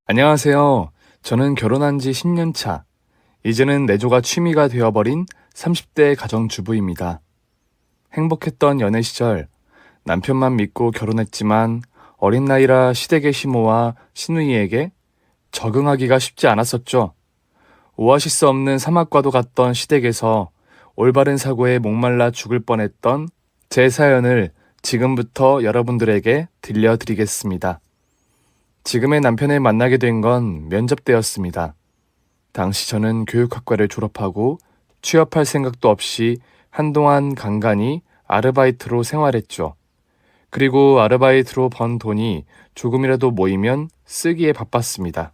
안녕하세요. 저는 결혼한 지 10년 차, 이제는 내조가 취미가 되어버린 30대 가정주부입니다. 행복했던 연애 시절, 남편만 믿고 결혼했지만 어린 나이라 시댁의 시모와 시누이에게 적응하기가 쉽지 않았었죠. 오아시스 없는 사막과도 같던 시댁에서 올바른 사고에 목말라 죽을 뻔했던 제 사연을 지금부터 여러분들에게 들려드리겠습니다. 지금의 남편을 만나게 된 건 면접 때였습니다. 당시 저는 교육학과를 졸업하고 취업할 생각도 없이 한동안 간간히 아르바이트로 생활했죠. 그리고 아르바이트로 번 돈이 조금이라도 모이면 쓰기에 바빴습니다.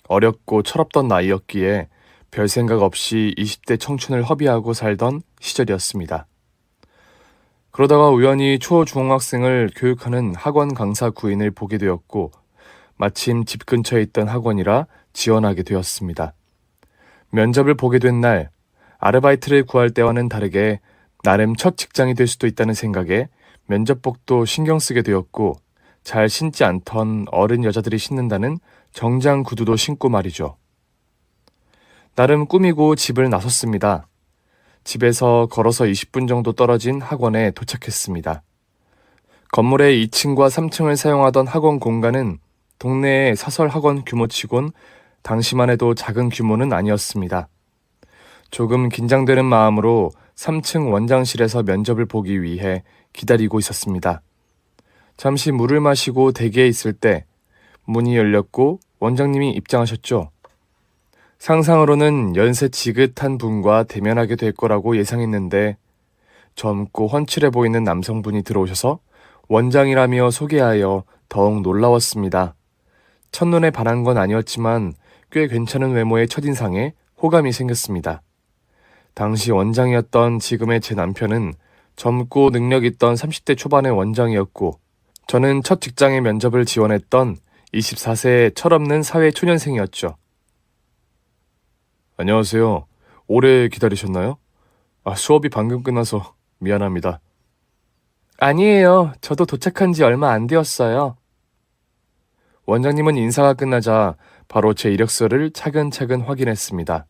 어렵고 철없던 나이였기에 별 생각 없이 20대 청춘을 허비하고 살던 시절이었습니다. 그러다가 우연히 초중학생을 교육하는 학원 강사 구인을 보게 되었고, 마침 집 근처에 있던 학원이라 지원하게 되었습니다. 면접을 보게 된 날, 아르바이트를 구할 때와는 다르게 나름 첫 직장이 될 수도 있다는 생각에 면접복도 신경 쓰게 되었고, 잘 신지 않던 어른 여자들이 신는다는 정장 구두도 신고 말이죠. 나름 꾸미고 집을 나섰습니다. 집에서 걸어서 20분 정도 떨어진 학원에 도착했습니다. 건물의 2층과 3층을 사용하던 학원 공간은 동네의 사설 학원 규모치곤 당시만 해도 작은 규모는 아니었습니다. 조금 긴장되는 마음으로 3층 원장실에서 면접을 보기 위해 기다리고 있었습니다. 잠시 물을 마시고 대기에 있을 때 문이 열렸고 원장님이 입장하셨죠. 상상으로는 연세 지긋한 분과 대면하게 될 거라고 예상했는데 젊고 훤칠해 보이는 남성분이 들어오셔서 원장이라며 소개하여 더욱 놀라웠습니다. 첫눈에 반한 건 아니었지만 꽤 괜찮은 외모의 첫인상에 호감이 생겼습니다. 당시 원장이었던 지금의 제 남편은 젊고 능력 있던 30대 초반의 원장이었고, 저는 첫 직장의 면접을 지원했던 24세의 철없는 사회 초년생이었죠. 안녕하세요. 오래 기다리셨나요? 수업이 방금 끝나서 미안합니다. 아니에요. 저도 도착한 지 얼마 안 되었어요. 원장님은 인사가 끝나자 바로 제 이력서를 차근차근 확인했습니다.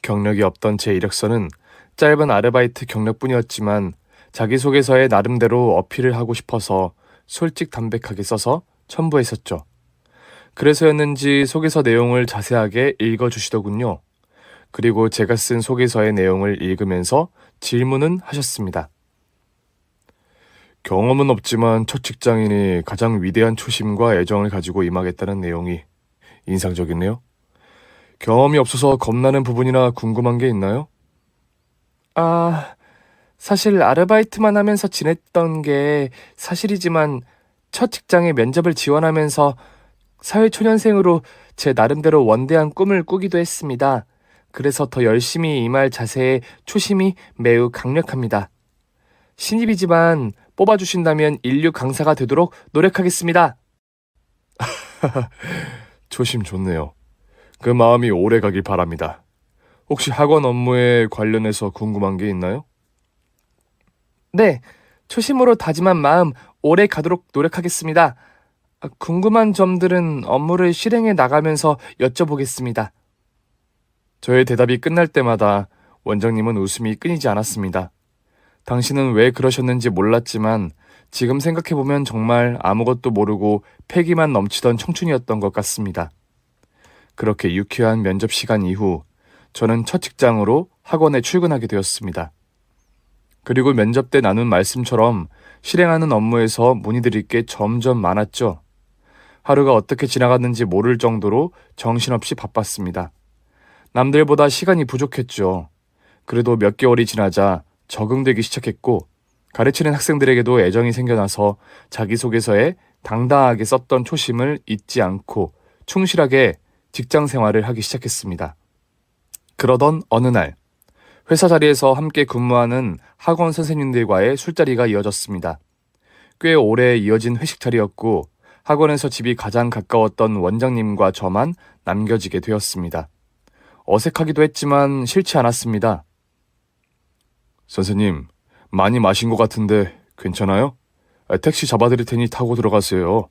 경력이 없던 제 이력서는 짧은 아르바이트 경력뿐이었지만 자기소개서에 나름대로 어필을 하고 싶어서 솔직담백하게 써서 첨부했었죠. 그래서였는지 소개서 내용을 자세하게 읽어주시더군요. 그리고 제가 쓴 소개서의 내용을 읽으면서 질문은 하셨습니다. 경험은 없지만 첫 직장이니 가장 위대한 초심과 애정을 가지고 임하겠다는 내용이 인상적이네요. 경험이 없어서 겁나는 부분이나 궁금한 게 있나요? 사실 아르바이트만 하면서 지냈던 게 사실이지만 첫 직장에 면접을 지원하면서 사회초년생으로 제 나름대로 원대한 꿈을 꾸기도 했습니다. 그래서 더 열심히 임할 자세에 초심이 매우 강력합니다. 신입이지만 뽑아주신다면 인류 강사가 되도록 노력하겠습니다. 초심 좋네요. 그 마음이 오래 가길 바랍니다. 혹시 학원 업무에 관련해서 궁금한 게 있나요? 네, 초심으로 다짐한 마음 오래 가도록 노력하겠습니다. 궁금한 점들은 업무를 실행해 나가면서 여쭤보겠습니다. 저의 대답이 끝날 때마다 원장님은 웃음이 끊이지 않았습니다. 당신은 왜 그러셨는지 몰랐지만 지금 생각해보면 정말 아무것도 모르고 패기만 넘치던 청춘이었던 것 같습니다. 그렇게 유쾌한 면접 시간 이후 저는 첫 직장으로 학원에 출근하게 되었습니다. 그리고 면접 때 나눈 말씀처럼 실행하는 업무에서 문의드릴 게 점점 많았죠. 하루가 어떻게 지나갔는지 모를 정도로 정신없이 바빴습니다. 남들보다 시간이 부족했죠. 그래도 몇 개월이 지나자 적응되기 시작했고, 가르치는 학생들에게도 애정이 생겨나서 자기소개서에 당당하게 썼던 초심을 잊지 않고 충실하게 직장 생활을 하기 시작했습니다. 그러던 어느 날, 회사 자리에서 함께 근무하는 학원 선생님들과의 술자리가 이어졌습니다. 꽤 오래 이어진 회식 자리였고, 학원에서 집이 가장 가까웠던 원장님과 저만 남겨지게 되었습니다. 어색하기도 했지만 싫지 않았습니다. 선생님, 많이 마신 것 같은데 괜찮아요? 택시 잡아드릴 테니 타고 들어가세요.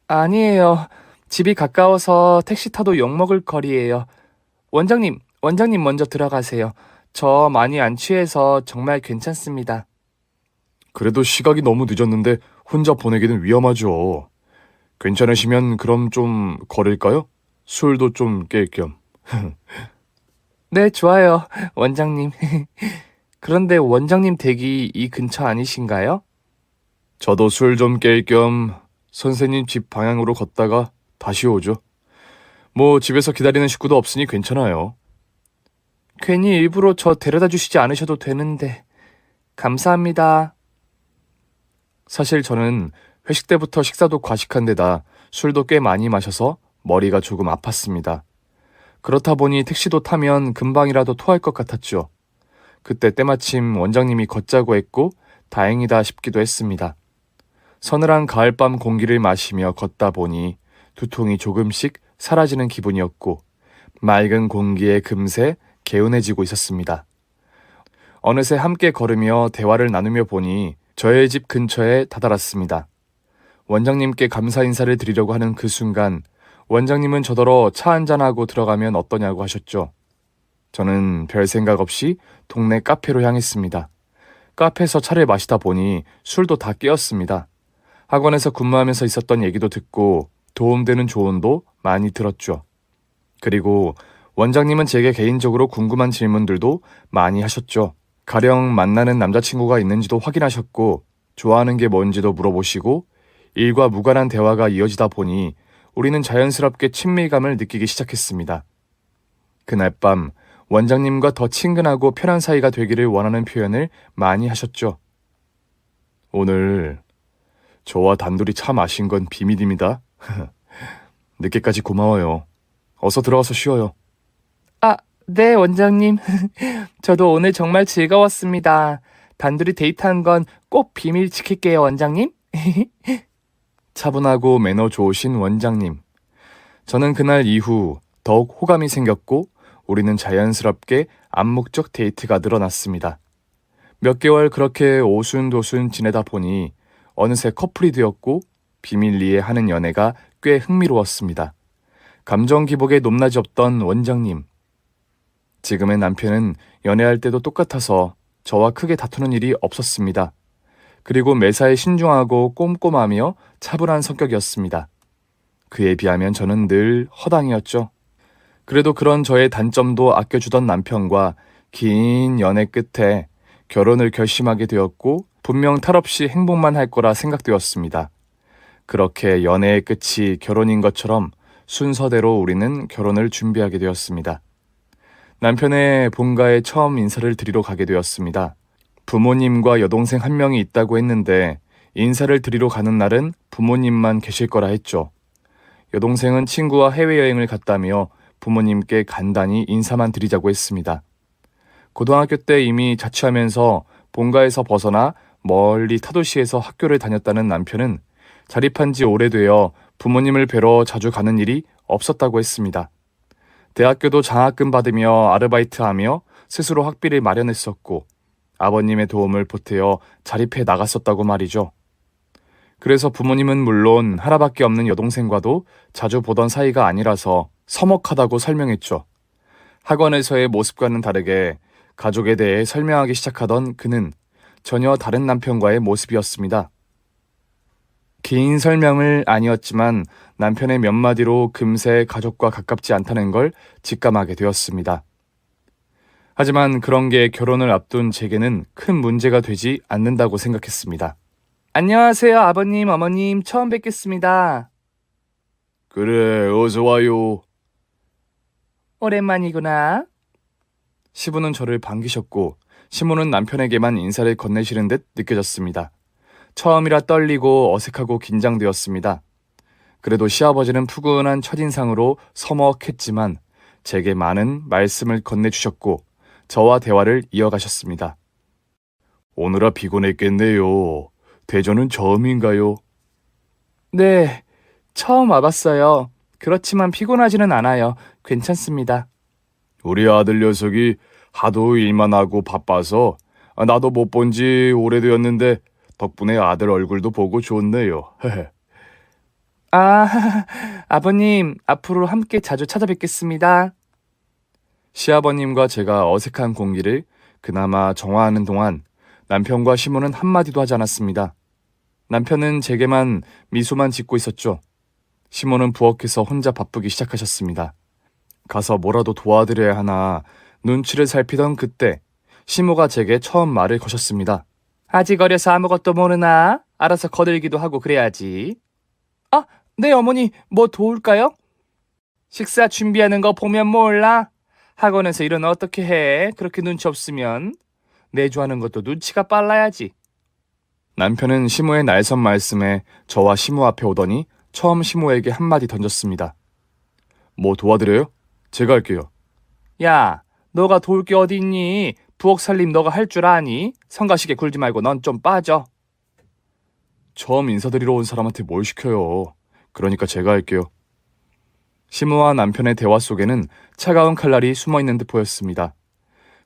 아니에요. 집이 가까워서 택시 타도 욕먹을 거리예요. 원장님 먼저 들어가세요. 저 많이 안 취해서 정말 괜찮습니다. 그래도 시각이 너무 늦었는데 혼자 보내기는 위험하죠. 괜찮으시면 그럼 좀 걸을까요? 술도 좀 깰 겸. 네, 좋아요, 원장님. 그런데 원장님 댁이 이 근처 아니신가요? 저도 술 좀 깰 겸 선생님 집 방향으로 걷다가 다시 오죠. 뭐 집에서 기다리는 식구도 없으니 괜찮아요. 괜히 일부러 저 데려다 주시지 않으셔도 되는데. 감사합니다. 사실 저는 회식 때부터 식사도 과식한 데다 술도 꽤 많이 마셔서 머리가 조금 아팠습니다. 그렇다 보니 택시도 타면 금방이라도 토할 것 같았죠. 그때 때마침 원장님이 걷자고 했고 다행이다 싶기도 했습니다. 서늘한 가을밤 공기를 마시며 걷다 보니 두통이 조금씩 사라지는 기분이었고 맑은 공기에 금세 개운해지고 있었습니다. 어느새 함께 걸으며 대화를 나누며 보니 저의 집 근처에 다다랐습니다. 원장님께 감사 인사를 드리려고 하는 그 순간 원장님은 저더러 차 한잔하고 들어가면 어떠냐고 하셨죠. 저는 별 생각 없이 동네 카페로 향했습니다. 카페에서 차를 마시다 보니 술도 다 깨었습니다. 학원에서 근무하면서 있었던 얘기도 듣고 도움되는 조언도 많이 들었죠. 그리고 원장님은 제게 개인적으로 궁금한 질문들도 많이 하셨죠. 가령 만나는 남자친구가 있는지도 확인하셨고 좋아하는 게 뭔지도 물어보시고 일과 무관한 대화가 이어지다 보니 우리는 자연스럽게 친밀감을 느끼기 시작했습니다. 그날 밤 원장님과 더 친근하고 편한 사이가 되기를 원하는 표현을 많이 하셨죠. 오늘 저와 단둘이 차 마신 건 비밀입니다. 늦게까지 고마워요. 어서 들어가서 쉬어요. 아, 네, 원장님. 저도 오늘 정말 즐거웠습니다. 단둘이 데이트한 건 꼭 비밀 지킬게요, 원장님. 차분하고 매너 좋으신 원장님. 저는 그날 이후 더욱 호감이 생겼고 우리는 자연스럽게 암묵적 데이트가 늘어났습니다. 몇 개월 그렇게 오순도순 지내다 보니 어느새 커플이 되었고 비밀 이해하는 연애가 꽤 흥미로웠습니다. 감정 기복에 높낮이 없던 원장님. 지금의 남편은 연애할 때도 똑같아서 저와 크게 다투는 일이 없었습니다. 그리고 매사에 신중하고 꼼꼼하며 차분한 성격이었습니다. 그에 비하면 저는 늘 허당이었죠. 그래도 그런 저의 단점도 아껴주던 남편과 긴 연애 끝에 결혼을 결심하게 되었고 분명 탈없이 행복만 할 거라 생각되었습니다. 그렇게 연애의 끝이 결혼인 것처럼 순서대로 우리는 결혼을 준비하게 되었습니다. 남편의 본가에 처음 인사를 드리러 가게 되었습니다. 부모님과 여동생 한 명이 있다고 했는데 인사를 드리러 가는 날은 부모님만 계실 거라 했죠. 여동생은 친구와 해외여행을 갔다며 부모님께 간단히 인사만 드리자고 했습니다. 고등학교 때 이미 자취하면서 본가에서 벗어나 멀리 타도시에서 학교를 다녔다는 남편은 자립한 지 오래되어 부모님을 뵈러 자주 가는 일이 없었다고 했습니다. 대학교도 장학금 받으며 아르바이트하며 스스로 학비를 마련했었고 아버님의 도움을 보태어 자립해 나갔었다고 말이죠. 그래서 부모님은 물론 하나밖에 없는 여동생과도 자주 보던 사이가 아니라서 서먹하다고 설명했죠. 학원에서의 모습과는 다르게 가족에 대해 설명하기 시작하던 그는 전혀 다른 남편과의 모습이었습니다. 긴 설명을 아니었지만 남편의 몇 마디로 금세 가족과 가깝지 않다는 걸 직감하게 되었습니다. 하지만 그런 게 결혼을 앞둔 제게는 큰 문제가 되지 않는다고 생각했습니다. 안녕하세요, 아버님, 어머님, 처음 뵙겠습니다. 그래, 어서 와요. 오랜만이구나. 시부는 저를 반기셨고 시모는 남편에게만 인사를 건네시는 듯 느껴졌습니다. 처음이라 떨리고 어색하고 긴장되었습니다. 그래도 시아버지는 푸근한 첫인상으로 서먹했지만 제게 많은 말씀을 건네주셨고 저와 대화를 이어가셨습니다. 오느라 피곤했겠네요. 대전은 처음인가요? 네, 처음 와봤어요. 그렇지만 피곤하지는 않아요. 괜찮습니다. 우리 아들 녀석이 하도 일만 하고 바빠서 나도 못 본 지 오래되었는데 덕분에 아들 얼굴도 보고 좋네요. 아, 아버님, 앞으로 함께 자주 찾아뵙겠습니다. 시아버님과 제가 어색한 공기를 그나마 정화하는 동안 남편과 시모는 한마디도 하지 않았습니다. 남편은 제게만 미소만 짓고 있었죠. 시모는 부엌에서 혼자 바쁘기 시작하셨습니다. 가서 뭐라도 도와드려야 하나 눈치를 살피던 그때 시모가 제게 처음 말을 거셨습니다. 아직 어려서 아무것도 모르나? 알아서 거들기도 하고 그래야지. 아, 네 어머니, 뭐 도울까요? 식사 준비하는 거 보면 몰라? 학원에서 일은 어떻게 해? 그렇게 눈치 없으면. 내조하는 것도 눈치가 빨라야지. 남편은 시모의 날선 말씀에 저와 시모 앞에 오더니 처음 시모에게 한마디 던졌습니다. 뭐 도와드려요? 제가 할게요. 야, 너가 도울 게 어디 있니? 부엌 살림 너가 할 줄 아니? 성가시게 굴지 말고 넌 좀 빠져. 처음 인사드리러 온 사람한테 뭘 시켜요. 그러니까 제가 할게요. 시부와 남편의 대화 속에는 차가운 칼날이 숨어있는 듯 보였습니다.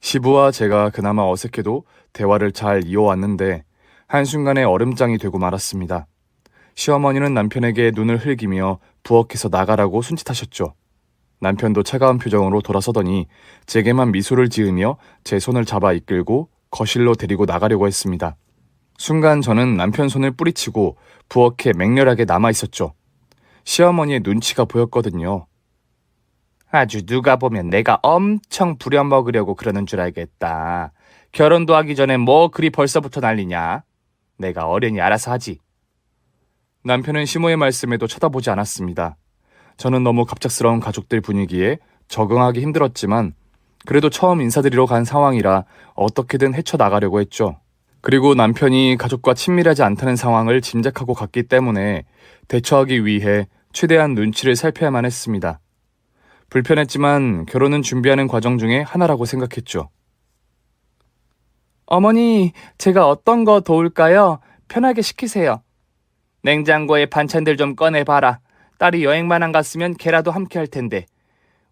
시부와 제가 그나마 어색해도 대화를 잘 이어왔는데 한순간에 얼음장이 되고 말았습니다. 시어머니는 남편에게 눈을 흘기며 부엌에서 나가라고 손짓하셨죠. 남편도 차가운 표정으로 돌아서더니 제게만 미소를 지으며 제 손을 잡아 이끌고 거실로 데리고 나가려고 했습니다. 순간 저는 남편 손을 뿌리치고 부엌에 맹렬하게 남아있었죠. 시어머니의 눈치가 보였거든요. 아주 누가 보면 내가 엄청 부려먹으려고 그러는 줄 알겠다. 결혼도 하기 전에 뭐 그리 벌써부터 난리냐. 내가 어련히 알아서 하지. 남편은 시모의 말씀에도 쳐다보지 않았습니다. 저는 너무 갑작스러운 가족들 분위기에 적응하기 힘들었지만 그래도 처음 인사드리러 간 상황이라 어떻게든 헤쳐나가려고 했죠. 그리고 남편이 가족과 친밀하지 않다는 상황을 짐작하고 갔기 때문에 대처하기 위해 최대한 눈치를 살펴야만 했습니다. 불편했지만 결혼은 준비하는 과정 중에 하나라고 생각했죠. 어머니, 제가 어떤 거 도울까요? 편하게 시키세요. 냉장고에 반찬들 좀 꺼내봐라. 딸이 여행만 안 갔으면 걔라도 함께 할 텐데.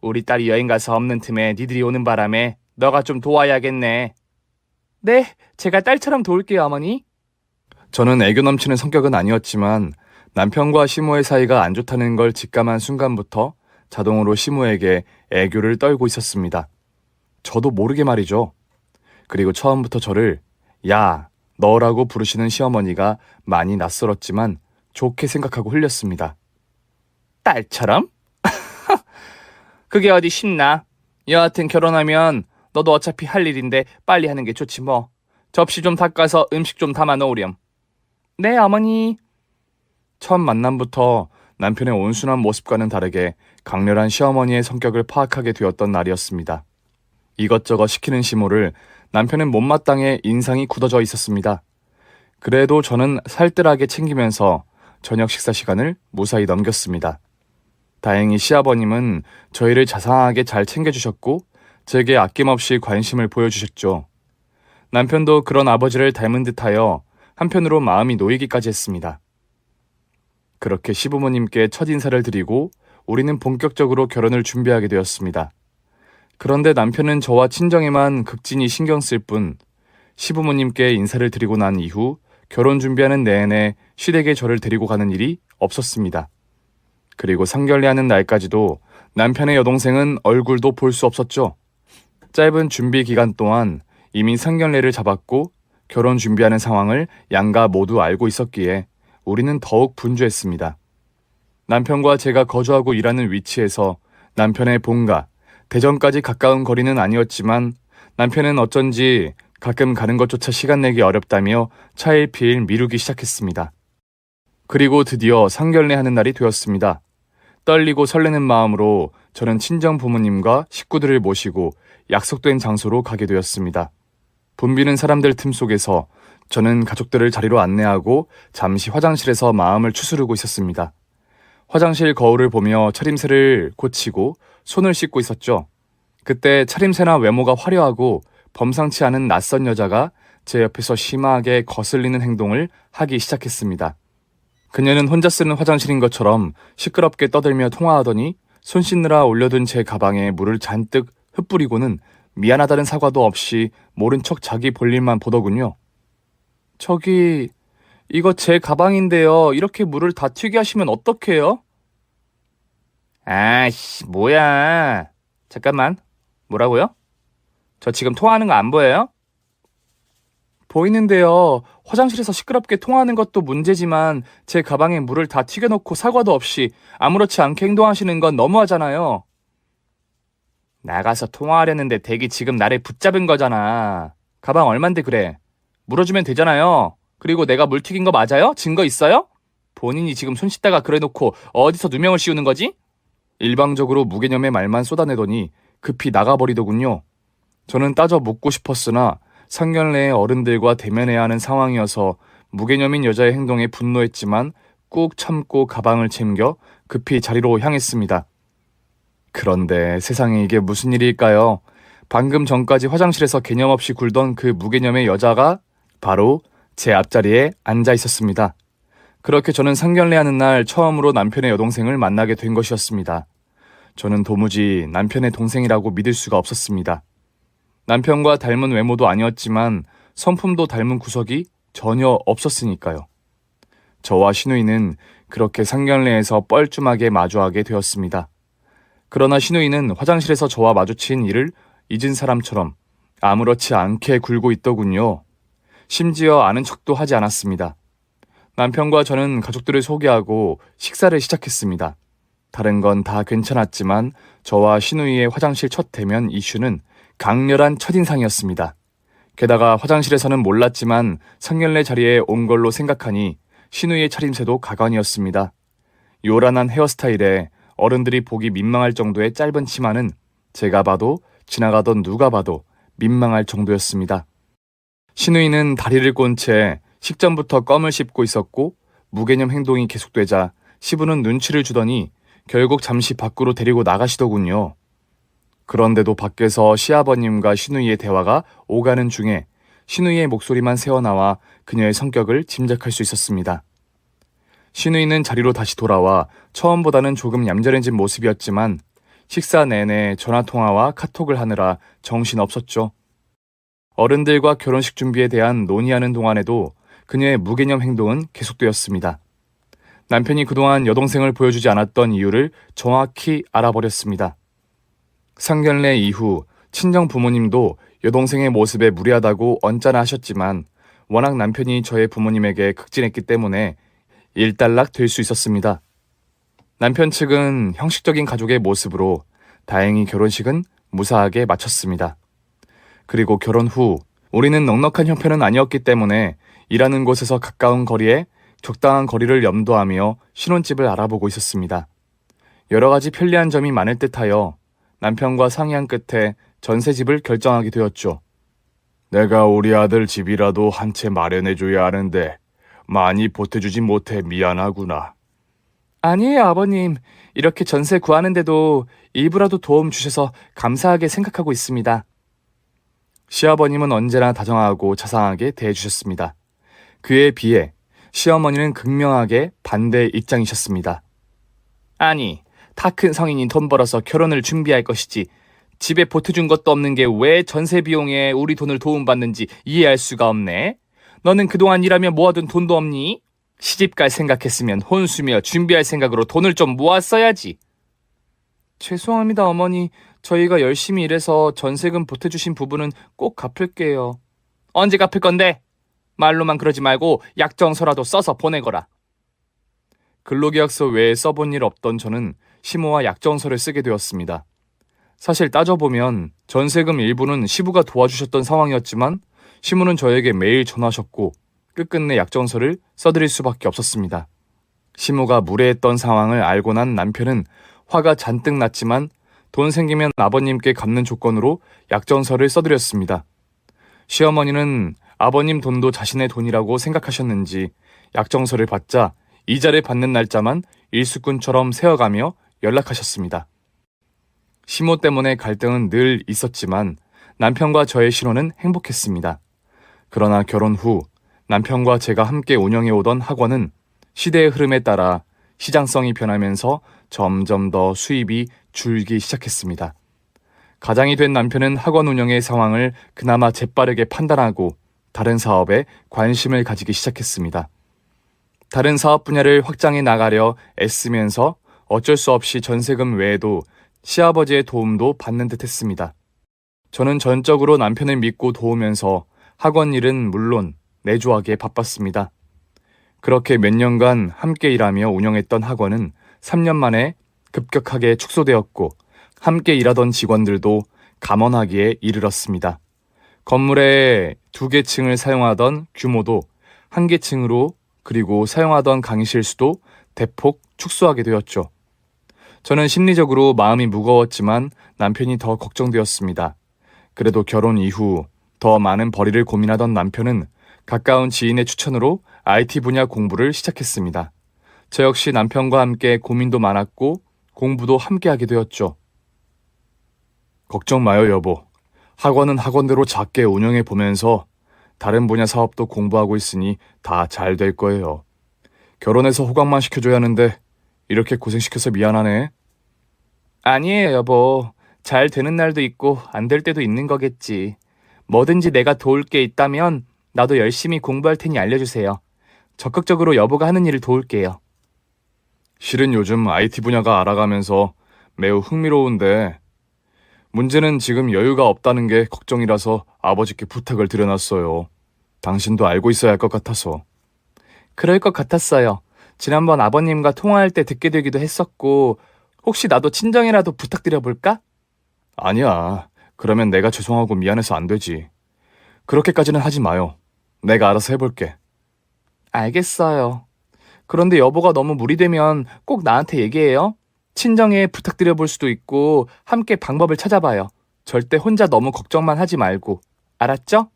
우리 딸이 여행 가서 없는 틈에 니들이 오는 바람에 너가 좀 도와야겠네. 네, 제가 딸처럼 도울게요, 어머니. 저는 애교 넘치는 성격은 아니었지만 남편과 시모의 사이가 안 좋다는 걸 직감한 순간부터 자동으로 시모에게 애교를 떨고 있었습니다. 저도 모르게 말이죠. 그리고 처음부터 저를 야, 너라고 부르시는 시어머니가 많이 낯설었지만 좋게 생각하고 흘렸습니다. 딸처럼? 그게 어디 쉽나? 여하튼 결혼하면 너도 어차피 할 일인데 빨리 하는 게 좋지 뭐. 접시 좀 닦아서 음식 좀 담아 놓으렴. 네, 어머니. 처음 만남부터 남편의 온순한 모습과는 다르게 강렬한 시어머니의 성격을 파악하게 되었던 날이었습니다. 이것저것 시키는 시모를 남편은 못마땅해 인상이 굳어져 있었습니다. 그래도 저는 살뜰하게 챙기면서 저녁 식사 시간을 무사히 넘겼습니다. 다행히 시아버님은 저희를 자상하게 잘 챙겨주셨고 제게 아낌없이 관심을 보여주셨죠. 남편도 그런 아버지를 닮은 듯하여 한편으로 마음이 놓이기까지 했습니다. 그렇게 시부모님께 첫 인사를 드리고 우리는 본격적으로 결혼을 준비하게 되었습니다. 그런데 남편은 저와 친정에만 극진히 신경 쓸 뿐 시부모님께 인사를 드리고 난 이후 결혼 준비하는 내내 시댁에 저를 데리고 가는 일이 없었습니다. 그리고 상견례하는 날까지도 남편의 여동생은 얼굴도 볼 수 없었죠. 짧은 준비 기간 동안 이미 상견례를 잡았고 결혼 준비하는 상황을 양가 모두 알고 있었기에 우리는 더욱 분주했습니다. 남편과 제가 거주하고 일하는 위치에서 남편의 본가, 대전까지 가까운 거리는 아니었지만 남편은 어쩐지 가끔 가는 것조차 시간 내기 어렵다며 차일피일 미루기 시작했습니다. 그리고 드디어 상견례하는 날이 되었습니다. 떨리고 설레는 마음으로 저는 친정 부모님과 식구들을 모시고 약속된 장소로 가게 되었습니다. 붐비는 사람들 틈 속에서 저는 가족들을 자리로 안내하고 잠시 화장실에서 마음을 추스르고 있었습니다. 화장실 거울을 보며 차림새를 고치고 손을 씻고 있었죠. 그때 차림새나 외모가 화려하고 범상치 않은 낯선 여자가 제 옆에서 심하게 거슬리는 행동을 하기 시작했습니다. 그녀는 혼자 쓰는 화장실인 것처럼 시끄럽게 떠들며 통화하더니 손 씻느라 올려둔 제 가방에 물을 잔뜩 흩뿌리고는 미안하다는 사과도 없이 모른 척 자기 볼일만 보더군요. 저기 이거 제 가방인데요. 이렇게 물을 다 튀게 하시면 어떡해요? 아씨, 뭐야. 잠깐만. 뭐라고요? 저 지금 통화하는 거 안 보여요? 보이는데요. 화장실에서 시끄럽게 통화하는 것도 문제지만 제 가방에 물을 다 튀겨놓고 사과도 없이 아무렇지 않게 행동하시는 건 너무하잖아요. 나가서 통화하려는데 댁이 지금 나를 붙잡은 거잖아. 가방 얼만데 그래. 물어주면 되잖아요. 그리고 내가 물 튀긴 거 맞아요? 증거 있어요? 본인이 지금 손 씻다가 그래놓고 어디서 누명을 씌우는 거지? 일방적으로 무개념의 말만 쏟아내더니 급히 나가버리더군요. 저는 따져 묻고 싶었으나 상견례의 어른들과 대면해야 하는 상황이어서 무개념인 여자의 행동에 분노했지만 꾹 참고 가방을 챙겨 급히 자리로 향했습니다. 그런데 세상에 이게 무슨 일일까요? 방금 전까지 화장실에서 개념 없이 굴던 그 무개념의 여자가 바로 제 앞자리에 앉아 있었습니다. 그렇게 저는 상견례하는 날 처음으로 남편의 여동생을 만나게 된 것이었습니다. 저는 도무지 남편의 동생이라고 믿을 수가 없었습니다. 남편과 닮은 외모도 아니었지만 성품도 닮은 구석이 전혀 없었으니까요. 저와 신우이는 그렇게 상견례에서 뻘쭘하게 마주하게 되었습니다. 그러나 신우이는 화장실에서 저와 마주친 일을 잊은 사람처럼 아무렇지 않게 굴고 있더군요. 심지어 아는 척도 하지 않았습니다. 남편과 저는 가족들을 소개하고 식사를 시작했습니다. 다른 건 다 괜찮았지만 저와 신우이의 화장실 첫 대면 이슈는 강렬한 첫인상이었습니다. 게다가 화장실에서는 몰랐지만 상견례 자리에 온 걸로 생각하니 신우이의 차림새도 가관이었습니다. 요란한 헤어스타일에 어른들이 보기 민망할 정도의 짧은 치마는 제가 봐도 지나가던 누가 봐도 민망할 정도였습니다. 신우이는 다리를 꼰 채 식전부터 껌을 씹고 있었고 무개념 행동이 계속되자 시부는 눈치를 주더니 결국 잠시 밖으로 데리고 나가시더군요. 그런데도 밖에서 시아버님과 신우이의 대화가 오가는 중에 신우이의 목소리만 새어나와 그녀의 성격을 짐작할 수 있었습니다. 신우이는 자리로 다시 돌아와 처음보다는 조금 얌전해진 모습이었지만 식사 내내 전화통화와 카톡을 하느라 정신없었죠. 어른들과 결혼식 준비에 대한 논의하는 동안에도 그녀의 무개념 행동은 계속되었습니다. 남편이 그동안 여동생을 보여주지 않았던 이유를 정확히 알아버렸습니다. 상견례 이후 친정 부모님도 여동생의 모습에 무례하다고 언짢아 하셨지만 워낙 남편이 저의 부모님에게 극진했기 때문에 일단락 될 수 있었습니다. 남편 측은 형식적인 가족의 모습으로 다행히 결혼식은 무사하게 마쳤습니다. 그리고 결혼 후 우리는 넉넉한 형편은 아니었기 때문에 일하는 곳에서 가까운 거리에 적당한 거리를 염두하며 신혼집을 알아보고 있었습니다. 여러 가지 편리한 점이 많을 듯하여 남편과 상의한 끝에 전세집을 결정하게 되었죠. 내가 우리 아들 집이라도 한 채 마련해줘야 하는데 많이 보태주지 못해 미안하구나. 아니에요, 아버님. 이렇게 전세 구하는데도 일부라도 도움 주셔서 감사하게 생각하고 있습니다. 시아버님은 언제나 다정하고 자상하게 대해주셨습니다. 그에 비해 시어머니는 극명하게 반대 입장이셨습니다. 아니, 다 큰 성인이 돈 벌어서 결혼을 준비할 것이지 집에 보태준 것도 없는 게 왜 전세 비용에 우리 돈을 도움받는지 이해할 수가 없네. 너는 그동안 일하며 모아둔 돈도 없니? 시집갈 생각했으면 혼수며 준비할 생각으로 돈을 좀 모았어야지. 죄송합니다, 어머니. 저희가 열심히 일해서 전세금 보태주신 부분은 꼭 갚을게요. 언제 갚을 건데? 말로만 그러지 말고 약정서라도 써서 보내거라. 근로계약서 외에 써본 일 없던 저는 시모와 약정서를 쓰게 되었습니다. 사실 따져보면 전세금 일부는 시부가 도와주셨던 상황이었지만 시모는 저에게 매일 전화하셨고 끝끝내 약정서를 써드릴 수밖에 없었습니다. 시모가 무례했던 상황을 알고 난 남편은 화가 잔뜩 났지만 돈 생기면 아버님께 갚는 조건으로 약정서를 써드렸습니다. 시어머니는 아버님 돈도 자신의 돈이라고 생각하셨는지 약정서를 받자 이자를 받는 날짜만 일수꾼처럼 세어가며 연락하셨습니다. 시모 때문에 갈등은 늘 있었지만 남편과 저의 신혼은 행복했습니다. 그러나 결혼 후 남편과 제가 함께 운영해오던 학원은 시대의 흐름에 따라 시장성이 변하면서 점점 더 수입이 줄기 시작했습니다. 가장이 된 남편은 학원 운영의 상황을 그나마 재빠르게 판단하고 다른 사업에 관심을 가지기 시작했습니다. 다른 사업 분야를 확장해 나가려 애쓰면서 어쩔 수 없이 전세금 외에도 시아버지의 도움도 받는 듯 했습니다. 저는 전적으로 남편을 믿고 도우면서 학원 일은 물론 내조하기에 바빴습니다. 그렇게 몇 년간 함께 일하며 운영했던 학원은 3년 만에 급격하게 축소되었고 함께 일하던 직원들도 감원하기에 이르렀습니다. 건물의 2개 층을 사용하던 규모도 1개 층으로 그리고 사용하던 강의실 수도 대폭 축소하게 되었죠. 저는 심리적으로 마음이 무거웠지만 남편이 더 걱정되었습니다. 그래도 결혼 이후 더 많은 벌이를 고민하던 남편은 가까운 지인의 추천으로 IT 분야 공부를 시작했습니다. 저 역시 남편과 함께 고민도 많았고 공부도 함께 하게 되었죠. 걱정 마요, 여보. 학원은 학원대로 작게 운영해 보면서 다른 분야 사업도 공부하고 있으니 다 잘 될 거예요. 결혼해서 호강만 시켜줘야 하는데 이렇게 고생시켜서 미안하네. 아니에요, 여보. 잘 되는 날도 있고 안 될 때도 있는 거겠지. 뭐든지 내가 도울 게 있다면 나도 열심히 공부할 테니 알려주세요. 적극적으로 여보가 하는 일을 도울게요. 실은 요즘 IT 분야가 알아가면서 매우 흥미로운데 문제는 지금 여유가 없다는 게 걱정이라서 아버지께 부탁을 드려놨어요. 당신도 알고 있어야 할 것 같아서. 그럴 것 같았어요. 지난번 아버님과 통화할 때 듣게 되기도 했었고 혹시 나도 친정이라도 부탁드려볼까? 아니야. 그러면 내가 죄송하고 미안해서 안 되지. 그렇게까지는 하지 마요. 내가 알아서 해볼게. 알겠어요. 그런데 여보가 너무 무리되면 꼭 나한테 얘기해요. 친정에 부탁드려볼 수도 있고 함께 방법을 찾아봐요. 절대 혼자 너무 걱정만 하지 말고. 알았죠?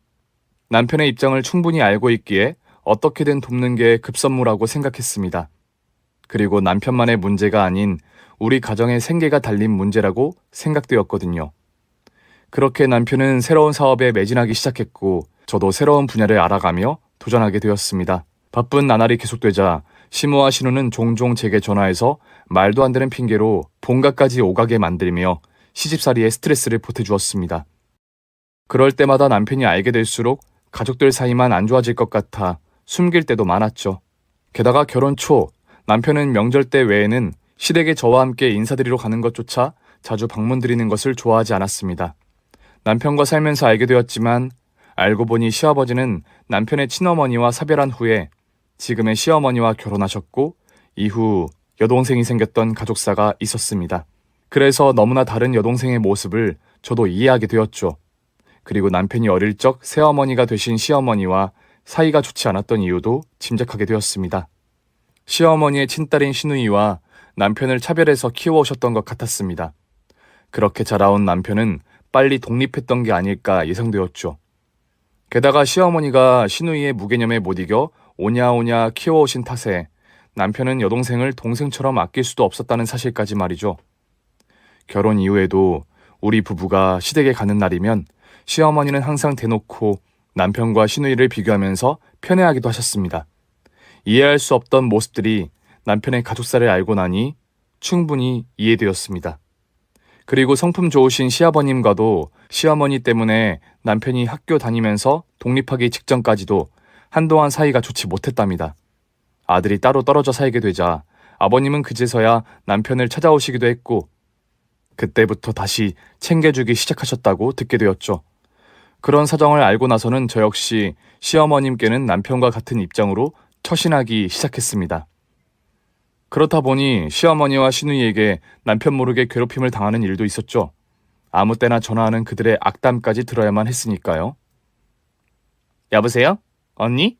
남편의 입장을 충분히 알고 있기에 어떻게든 돕는 게 급선무라고 생각했습니다. 그리고 남편만의 문제가 아닌 우리 가정의 생계가 달린 문제라고 생각되었거든요. 그렇게 남편은 새로운 사업에 매진하기 시작했고 저도 새로운 분야를 알아가며 도전하게 되었습니다. 바쁜 나날이 계속되자 시모와 신우는 종종 제게 전화해서 말도 안 되는 핑계로 본가까지 오가게 만들며 시집살이에 스트레스를 보태주었습니다. 그럴 때마다 남편이 알게 될수록 가족들 사이만 안 좋아질 것 같아 숨길 때도 많았죠. 게다가 결혼 초 남편은 명절 때 외에는 시댁에 저와 함께 인사드리러 가는 것조차 자주 방문드리는 것을 좋아하지 않았습니다. 남편과 살면서 알게 되었지만 알고 보니 시아버지는 남편의 친어머니와 사별한 후에 지금의 시어머니와 결혼하셨고 이후 여동생이 생겼던 가족사가 있었습니다. 그래서 너무나 다른 여동생의 모습을 저도 이해하게 되었죠. 그리고 남편이 어릴 적 새어머니가 되신 시어머니와 사이가 좋지 않았던 이유도 짐작하게 되었습니다. 시어머니의 친딸인 시누이와 남편을 차별해서 키워오셨던 것 같았습니다. 그렇게 자라온 남편은 빨리 독립했던 게 아닐까 예상되었죠. 게다가 시어머니가 시누이의 무개념에 못 이겨 오냐오냐 키워오신 탓에 남편은 여동생을 동생처럼 아낄 수도 없었다는 사실까지 말이죠. 결혼 이후에도 우리 부부가 시댁에 가는 날이면 시어머니는 항상 대놓고 남편과 시누이를 비교하면서 편애하기도 하셨습니다. 이해할 수 없던 모습들이 남편의 가족사를 알고 나니 충분히 이해되었습니다. 그리고 성품 좋으신 시아버님과도 시어머니 때문에 남편이 학교 다니면서 독립하기 직전까지도 한동안 사이가 좋지 못했답니다. 아들이 따로 떨어져 살게 되자 아버님은 그제서야 남편을 찾아오시기도 했고 그때부터 다시 챙겨주기 시작하셨다고 듣게 되었죠. 그런 사정을 알고 나서는 저 역시 시어머님께는 남편과 같은 입장으로 처신하기 시작했습니다. 그렇다 보니 시어머니와 시누이에게 남편 모르게 괴롭힘을 당하는 일도 있었죠. 아무 때나 전화하는 그들의 악담까지 들어야만 했으니까요. 여보세요? 언니?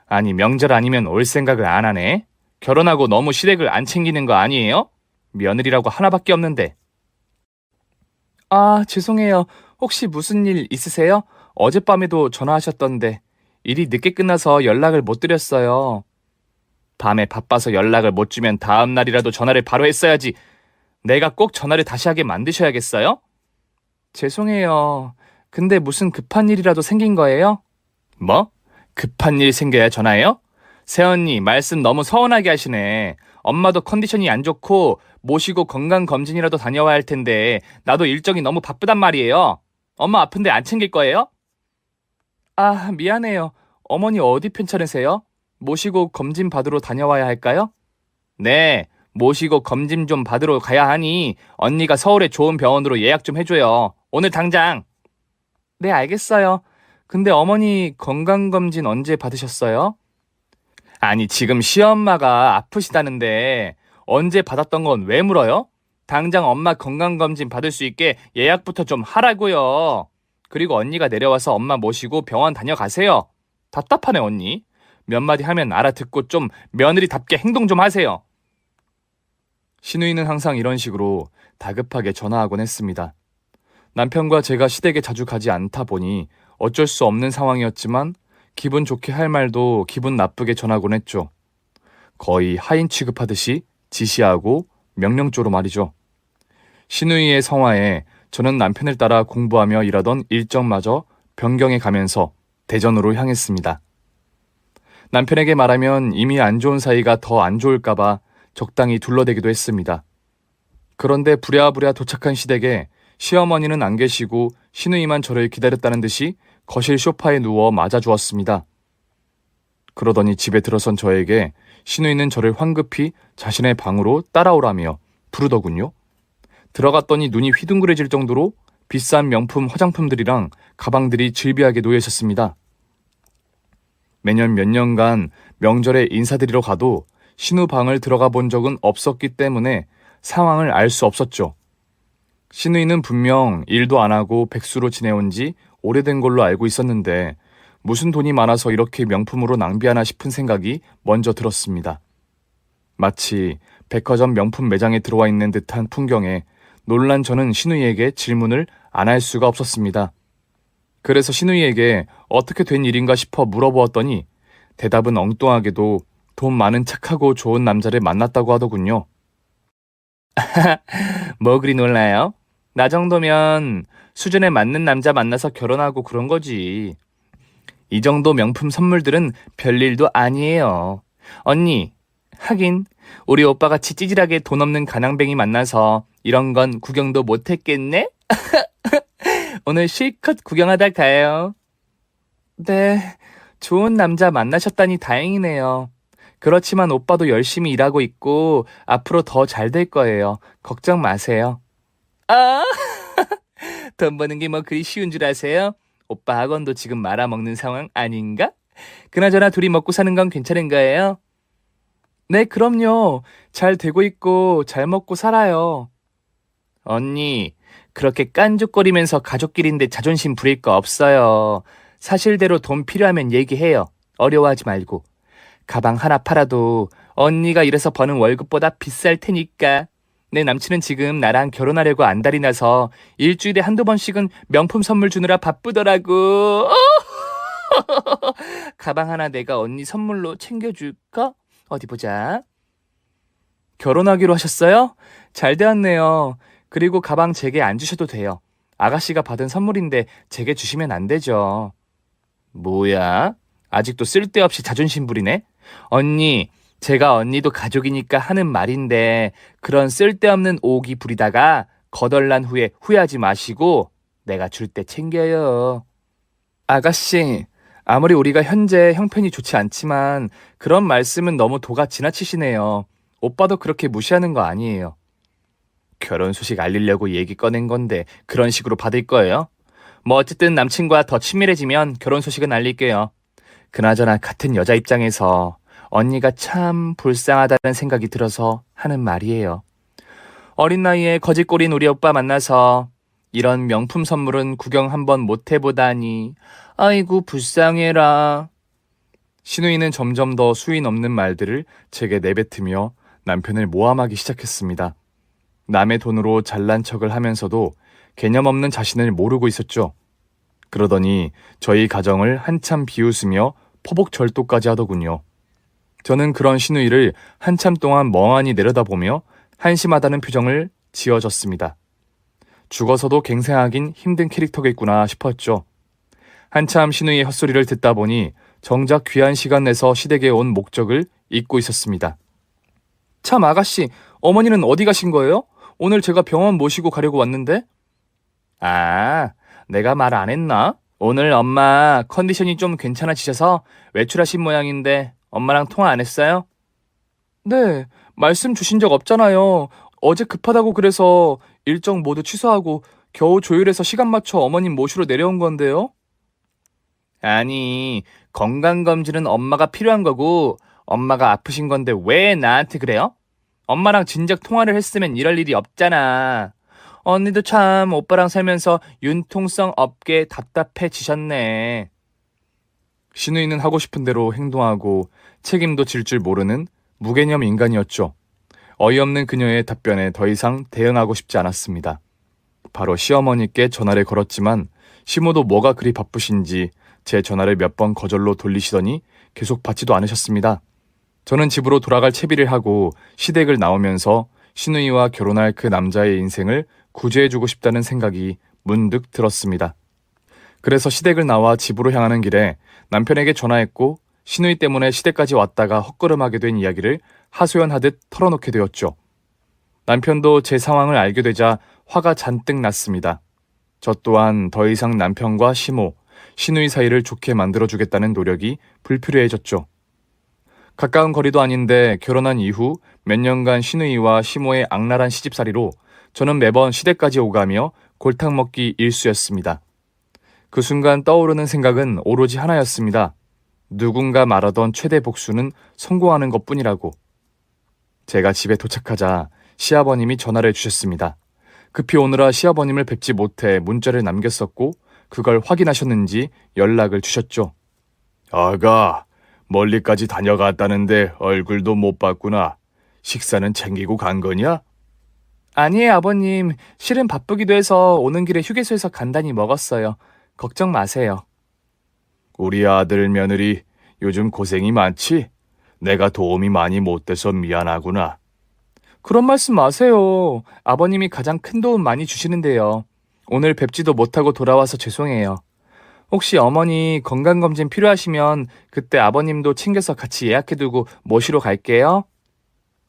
아니 명절 아니면 올 생각을 안 하네? 결혼하고 너무 시댁을 안 챙기는 거 아니에요? 며느리라고 하나밖에 없는데. 아, 죄송해요. 혹시 무슨 일 있으세요? 어젯밤에도 전화하셨던데 일이 늦게 끝나서 연락을 못 드렸어요. 밤에 바빠서 연락을 못 주면 다음 날이라도 전화를 바로 했어야지. 내가 꼭 전화를 다시 하게 만드셔야겠어요? 죄송해요. 근데 무슨 급한 일이라도 생긴 거예요? 뭐? 급한 일 생겨야 전화해요? 새언니 말씀 너무 서운하게 하시네. 엄마도 컨디션이 안 좋고 모시고 건강검진이라도 다녀와야 할 텐데 나도 일정이 너무 바쁘단 말이에요. 엄마 아픈데 안 챙길 거예요? 아, 미안해요. 어머니 어디 편찮으세요? 모시고 검진 받으러 다녀와야 할까요? 네, 모시고 검진 좀 받으러 가야 하니 언니가 서울에 좋은 병원으로 예약 좀 해줘요. 오늘 당장. 네, 알겠어요. 근데 어머니 건강검진 언제 받으셨어요? 아니, 지금 시엄마가 아프시다는데 언제 받았던 건 왜 물어요? 당장 엄마 건강검진 받을 수 있게 예약부터 좀 하라고요. 그리고 언니가 내려와서 엄마 모시고 병원 다녀가세요. 답답하네, 언니. 몇 마디 하면 알아듣고 좀 며느리답게 행동 좀 하세요. 신우이는 항상 이런 식으로 다급하게 전화하곤 했습니다. 남편과 제가 시댁에 자주 가지 않다 보니 어쩔 수 없는 상황이었지만 기분 좋게 할 말도 기분 나쁘게 전하곤 했죠. 거의 하인 취급하듯이 지시하고 명령조로 말이죠. 신우이의 성화에 저는 남편을 따라 공부하며 일하던 일정마저 변경해 가면서 대전으로 향했습니다. 남편에게 말하면 이미 안 좋은 사이가 더 안 좋을까봐 적당히 둘러대기도 했습니다. 그런데 부랴부랴 도착한 시댁에 시어머니는 안 계시고 신우이만 저를 기다렸다는 듯이 거실 소파에 누워 맞아주었습니다. 그러더니 집에 들어선 저에게 신우이는 저를 황급히 자신의 방으로 따라오라며 부르더군요. 들어갔더니 눈이 휘둥그레질 정도로 비싼 명품 화장품들이랑 가방들이 질비하게 놓여 있었습니다. 매년 몇 년간 명절에 인사드리러 가도 신우 방을 들어가 본 적은 없었기 때문에 상황을 알 수 없었죠. 신우이는 분명 일도 안 하고 백수로 지내온 지 오래된 걸로 알고 있었는데 무슨 돈이 많아서 이렇게 명품으로 낭비하나 싶은 생각이 먼저 들었습니다. 마치 백화점 명품 매장에 들어와 있는 듯한 풍경에 놀란 저는 신우이에게 질문을 안 할 수가 없었습니다. 그래서 신우이에게 어떻게 된 일인가 싶어 물어보았더니 대답은 엉뚱하게도 돈 많은 착하고 좋은 남자를 만났다고 하더군요. 뭐 그리 놀라요? 나 정도면 수준에 맞는 남자 만나서 결혼하고 그런 거지. 이 정도 명품 선물들은 별일도 아니에요. 언니, 하긴 우리 오빠같이 찌질하게 돈 없는 가난뱅이 만나서 이런 건 구경도 못했겠네? 오늘 실컷 구경하다 가요. 네, 좋은 남자 만나셨다니 다행이네요. 그렇지만 오빠도 열심히 일하고 있고 앞으로 더 잘 될 거예요. 걱정 마세요. 아, 돈 버는 게 뭐 그리 쉬운 줄 아세요? 오빠 학원도 지금 말아먹는 상황 아닌가? 그나저나 둘이 먹고 사는 건 괜찮은 거예요? 네, 그럼요. 잘 되고 있고 잘 먹고 살아요. 언니, 그렇게 깐죽거리면서 가족끼리인데 자존심 부릴 거 없어요. 사실대로 돈 필요하면 얘기해요. 어려워하지 말고. 가방 하나 팔아도 언니가 일해서 버는 월급보다 비쌀 테니까. 내 남친은 지금 나랑 결혼하려고 안달이 나서 일주일에 한두 번씩은 명품 선물 주느라 바쁘더라고. 가방 하나 내가 언니 선물로 챙겨줄까? 어디 보자. 결혼하기로 하셨어요? 잘 되었네요. 그리고 가방 제게 안 주셔도 돼요. 아가씨가 받은 선물인데 제게 주시면 안 되죠. 뭐야? 아직도 쓸데없이 자존심 부리네? 언니, 제가 언니도 가족이니까 하는 말인데 그런 쓸데없는 오기 부리다가 거덜난 후에 후회하지 마시고 내가 줄 때 챙겨요. 아가씨, 아무리 우리가 현재 형편이 좋지 않지만 그런 말씀은 너무 도가 지나치시네요. 오빠도 그렇게 무시하는 거 아니에요. 결혼 소식 알리려고 얘기 꺼낸 건데 그런 식으로 받을 거예요? 뭐 어쨌든 남친과 더 친밀해지면 결혼 소식은 알릴게요. 그나저나 같은 여자 입장에서 언니가 참 불쌍하다는 생각이 들어서 하는 말이에요. 어린 나이에 거짓골인 우리 오빠 만나서 이런 명품 선물은 구경 한번 못 해보다니. 아이고 불쌍해라. 신우이는 점점 더 수위 넘는 말들을 제게 내뱉으며 남편을 모함하기 시작했습니다. 남의 돈으로 잘난 척을 하면서도 개념 없는 자신을 모르고 있었죠. 그러더니 저희 가정을 한참 비웃으며 포복절도까지 하더군요. 저는 그런 신우이를 한참 동안 멍하니 내려다보며 한심하다는 표정을 지어줬습니다. 죽어서도 갱생하긴 힘든 캐릭터겠구나 싶었죠. 한참 신우이의 헛소리를 듣다 보니 정작 귀한 시간 내서 시댁에 온 목적을 잊고 있었습니다. 참 아가씨, 어머니는 어디 가신 거예요? 오늘 제가 병원 모시고 가려고 왔는데? 아, 내가 말 안 했나? 오늘 엄마 컨디션이 좀 괜찮아지셔서 외출하신 모양인데 엄마랑 통화 안 했어요? 네, 말씀 주신 적 없잖아요. 어제 급하다고 그래서 일정 모두 취소하고 겨우 조율해서 시간 맞춰 어머님 모시러 내려온 건데요. 아니, 건강검진은 엄마가 필요한 거고 엄마가 아프신 건데 왜 나한테 그래요? 엄마랑 진작 통화를 했으면 이럴 일이 없잖아. 언니도 참 오빠랑 살면서 융통성 없게 답답해지셨네. 신우이는 하고 싶은 대로 행동하고 책임도 질 줄 모르는 무개념 인간이었죠. 어이없는 그녀의 답변에 더 이상 대응하고 싶지 않았습니다. 바로 시어머니께 전화를 걸었지만 시모도 뭐가 그리 바쁘신지 제 전화를 몇 번 거절로 돌리시더니 계속 받지도 않으셨습니다. 저는 집으로 돌아갈 채비를 하고 시댁을 나오면서 신우이와 결혼할 그 남자의 인생을 구제해주고 싶다는 생각이 문득 들었습니다. 그래서 시댁을 나와 집으로 향하는 길에 남편에게 전화했고 신우이 때문에 시댁까지 왔다가 헛걸음하게 된 이야기를 하소연하듯 털어놓게 되었죠. 남편도 제 상황을 알게 되자 화가 잔뜩 났습니다. 저 또한 더 이상 남편과 시모, 신우이 사이를 좋게 만들어주겠다는 노력이 불필요해졌죠. 가까운 거리도 아닌데 결혼한 이후 몇 년간 신우이와 시모의 악랄한 시집살이로 저는 매번 시댁까지 오가며 골탕 먹기 일쑤였습니다. 그 순간 떠오르는 생각은 오로지 하나였습니다. 누군가 말하던 최대 복수는 성공하는 것뿐이라고. 제가 집에 도착하자 시아버님이 전화를 주셨습니다. 급히 오느라 시아버님을 뵙지 못해 문자를 남겼었고 그걸 확인하셨는지 연락을 주셨죠. 아가, 멀리까지 다녀갔다는데 얼굴도 못 봤구나. 식사는 챙기고 간 거냐? 아니에요, 아버님. 실은 바쁘기도 해서 오는 길에 휴게소에서 간단히 먹었어요. 걱정 마세요. 우리 아들 며느리 요즘 고생이 많지? 내가 도움이 많이 못 돼서 미안하구나. 그런 말씀 마세요. 아버님이 가장 큰 도움 많이 주시는데요. 오늘 뵙지도 못하고 돌아와서 죄송해요. 혹시 어머니 건강검진 필요하시면 그때 아버님도 챙겨서 같이 예약해두고 모시러 갈게요.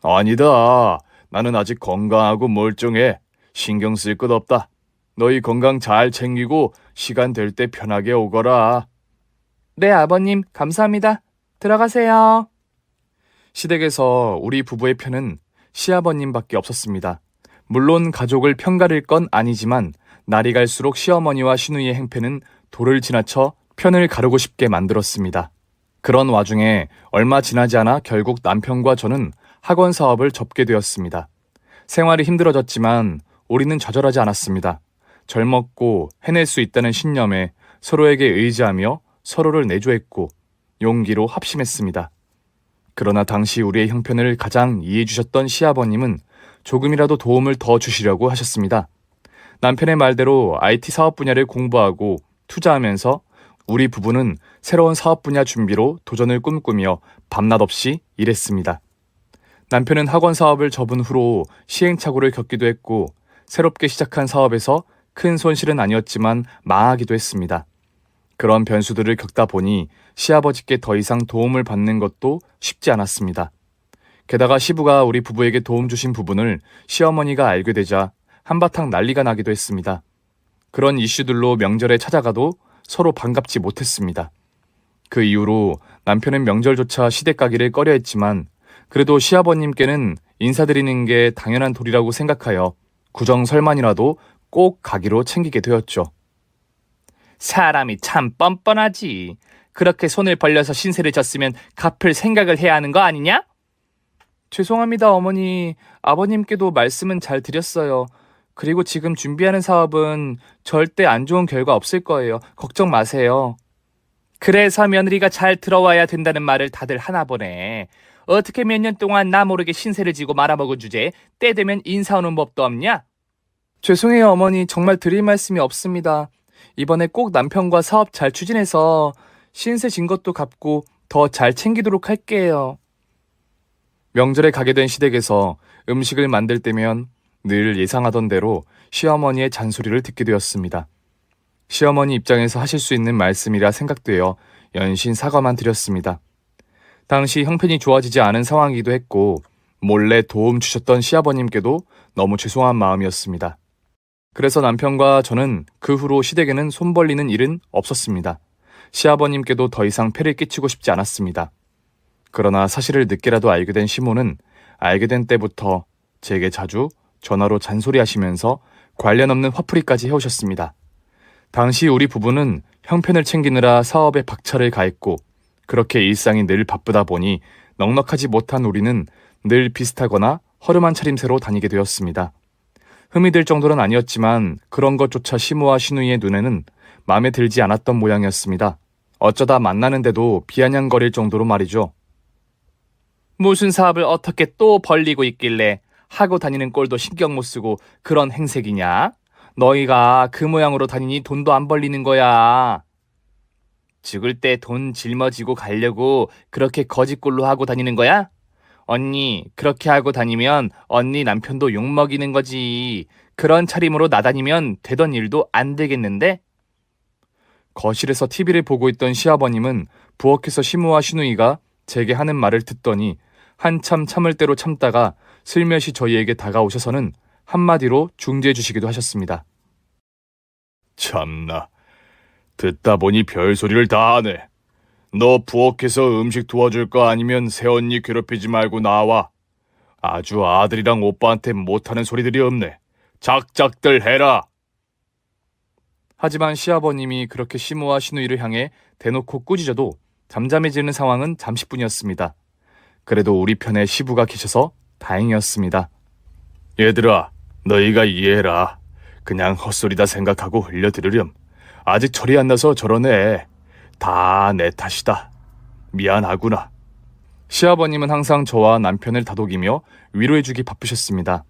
아니다. 나는 아직 건강하고 멀쩡해. 신경 쓸 것 없다. 너희 건강 잘 챙기고 시간 될 때 편하게 오거라. 네, 아버님. 감사합니다. 들어가세요. 시댁에서 우리 부부의 편은 시아버님밖에 없었습니다. 물론 가족을 편가를 건 아니지만 날이 갈수록 시어머니와 시누이의 행패는 도를 지나쳐 편을 가르고 싶게 만들었습니다. 그런 와중에 얼마 지나지 않아 결국 남편과 저는 학원 사업을 접게 되었습니다. 생활이 힘들어졌지만 우리는 좌절하지 않았습니다. 젊었고 해낼 수 있다는 신념에 서로에게 의지하며 서로를 내조했고 용기로 합심했습니다. 그러나 당시 우리의 형편을 가장 이해해 주셨던 시아버님은 조금이라도 도움을 더 주시려고 하셨습니다. 남편의 말대로 IT 사업 분야를 공부하고 투자하면서 우리 부부는 새로운 사업 분야 준비로 도전을 꿈꾸며 밤낮 없이 일했습니다. 남편은 학원 사업을 접은 후로 시행착오를 겪기도 했고 새롭게 시작한 사업에서 큰 손실은 아니었지만 망하기도 했습니다. 그런 변수들을 겪다 보니 시아버지께 더 이상 도움을 받는 것도 쉽지 않았습니다. 게다가 시부가 우리 부부에게 도움 주신 부분을 시어머니가 알게 되자 한바탕 난리가 나기도 했습니다. 그런 이슈들로 명절에 찾아가도 서로 반갑지 못했습니다. 그 이후로 남편은 명절조차 시댁 가기를 꺼려했지만 그래도 시아버님께는 인사드리는 게 당연한 도리라고 생각하여 구정설만이라도 꼭 가기로 챙기게 되었죠. 사람이 참 뻔뻔하지. 그렇게 손을 벌려서 신세를 졌으면 갚을 생각을 해야 하는 거 아니냐? 죄송합니다, 어머니. 아버님께도 말씀은 잘 드렸어요. 그리고 지금 준비하는 사업은 절대 안 좋은 결과 없을 거예요. 걱정 마세요. 그래서 며느리가 잘 들어와야 된다는 말을 다들 하나 보네. 어떻게 몇 년 동안 나 모르게 신세를 지고 말아먹은 주제에 때 되면 인사 오는 법도 없냐? 죄송해요, 어머니. 정말 드릴 말씀이 없습니다. 이번에 꼭 남편과 사업 잘 추진해서 신세 진 것도 갚고 더 잘 챙기도록 할게요. 명절에 가게 된 시댁에서 음식을 만들 때면 늘 예상하던 대로 시어머니의 잔소리를 듣게 되었습니다. 시어머니 입장에서 하실 수 있는 말씀이라 생각되어 연신 사과만 드렸습니다. 당시 형편이 좋아지지 않은 상황이기도 했고 몰래 도움 주셨던 시아버님께도 너무 죄송한 마음이었습니다. 그래서 남편과 저는 그 후로 시댁에는 손 벌리는 일은 없었습니다. 시아버님께도 더 이상 폐를 끼치고 싶지 않았습니다. 그러나 사실을 늦게라도 알게 된 시모는 알게 된 때부터 제게 자주 전화로 잔소리하시면서 관련 없는 화풀이까지 해오셨습니다. 당시 우리 부부는 형편을 챙기느라 사업에 박차를 가했고 그렇게 일상이 늘 바쁘다 보니 넉넉하지 못한 우리는 늘 비슷하거나 허름한 차림새로 다니게 되었습니다. 흠이 들 정도는 아니었지만 그런 것조차 시모와 시누이의 눈에는 마음에 들지 않았던 모양이었습니다. 어쩌다 만나는데도 비아냥거릴 정도로 말이죠. 무슨 사업을 어떻게 또 벌리고 있길래 하고 다니는 꼴도 신경 못 쓰고 그런 행색이냐? 너희가 그 모양으로 다니니 돈도 안 벌리는 거야. 죽을 때 돈 짊어지고 가려고 그렇게 거짓꼴로 하고 다니는 거야? 언니, 그렇게 하고 다니면 언니 남편도 욕먹이는 거지. 그런 차림으로 나다니면 되던 일도 안 되겠는데? 거실에서 TV를 보고 있던 시아버님은 부엌에서 시모와 시누이가 제게 하는 말을 듣더니 한참 참을 대로 참다가 슬며시 저희에게 다가오셔서는 한마디로 중재해 주시기도 하셨습니다. 참나, 듣다 보니 별소리를 다 하네. 너 부엌에서 음식 도와줄 거 아니면 새언니 괴롭히지 말고 나와. 아주 아들이랑 오빠한테 못하는 소리들이 없네. 작작들 해라. 하지만 시아버님이 그렇게 시모와 시누이를 향해 대놓고 꾸짖어도 잠잠해지는 상황은 잠시뿐이었습니다. 그래도 우리 편에 시부가 계셔서 다행이었습니다. 얘들아, 너희가 이해해라. 그냥 헛소리다 생각하고 흘려들으렴. 아직 철이 안 나서 저러네. 다 내 탓이다. 미안하구나. 시아버님은 항상 저와 남편을 다독이며 위로해주기 바쁘셨습니다.